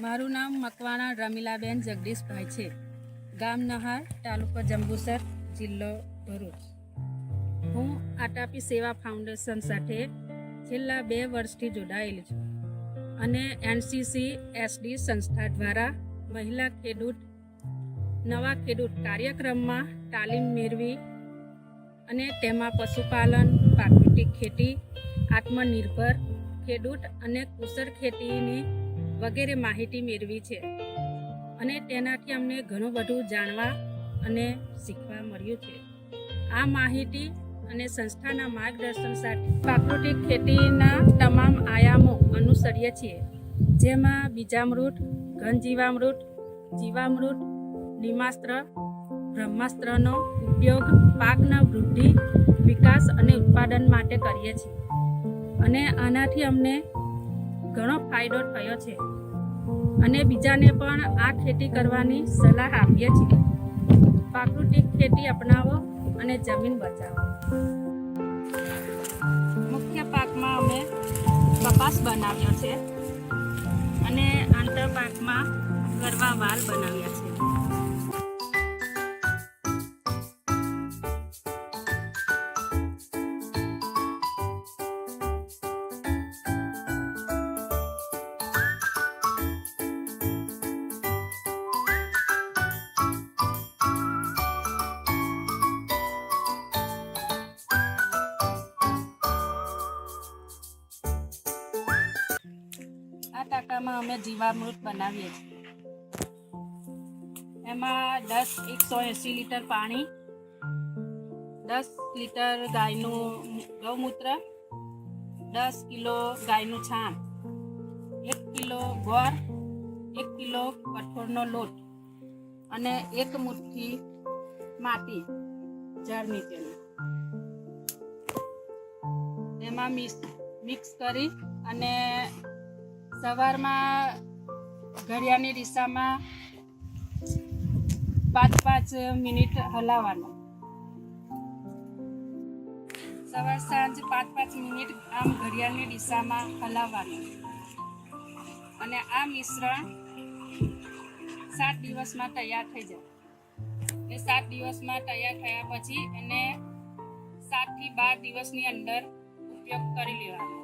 મારું નામ મકવાણા રમીલાબેન જગદીશભાઈ છે. ગામ નહાર, તાલુકો જંબુસર, જિલ્લો ભરૂચ. હું આટાપી સેવા ફાઉન્ડેશન સાથે છેલ્લા 2 વર્ષથી જોડાયેલી છું અને એનસીસી એસડી સંસ્થા દ્વારા મહિલા ખેડૂત નવા ખેડૂત કાર્યક્રમમાં તાલીમ મેળવી અને તેમાં પશુપાલન, પ્રાકૃતિક ખેતી, આત્મનિર્ભર ખેડૂત અને કુશળ ખેતીની વગેરે માહિતી મેળવી છે અને તેનાથી અમને ઘણું બધું જાણવા અને શીખવા મળ્યું છે. આ માહિતી અને સંસ્થાના માર્ગદર્શન સાથે પ્રાકૃતિક ખેતીના તમામ આયામો અનુસરીએ છીએ, જેમાં બીજામૃત, ઘનજીવામૃત, જીવામૃત, નિમાસ્ત્ર, બ્રહ્માસ્ત્રનો ઉપયોગ પાકના વૃદ્ધિ, વિકાસ અને ઉત્પાદન માટે કરીએ છીએ અને આનાથી અમને ઘણો ફાયદો થયો છે અને બીજાને પણ આ ખેતી કરવાની સલાહ આપીએ છીએ. પ્રાકૃતિક ખેતી અપનાવો અને જમીન બચાવો. મુખ્ય પાકમાં અમે કપાસ બનાવ્યો છે અને આંતર પાકમાં ગરવા વાલ બનાવ્યા છે. આ ટાંકામાં અમે જીવામૃત બનાવીએ છીએ. એમાં 180 લીટર પાણી, 10 લીટર ગાયનું ગૌમૂત્ર, 10 કિલો ગાયનું છાણ, 1 કિલો ગોળ, 1 કિલો કઠોળનો લોટ અને 1 મુઠ્ઠી માટી જળ નીચેની એમાં મિક્સ કરી અને સવારમાં ઘડિયાળની દિશામાં 5-5 મિનિટ હલાવવાનું. સવાર સાંજ 5-5 મિનિટ આમ ઘડિયાળની દિશામાં હલાવવાનું અને આ મિશ્રણ 7 દિવસમાં તૈયાર થઈ જાય. એ 7 દિવસમાં તૈયાર થયા પછી એને 7 થી 12 દિવસની અંદર ઉપયોગ કરી લેવાનો.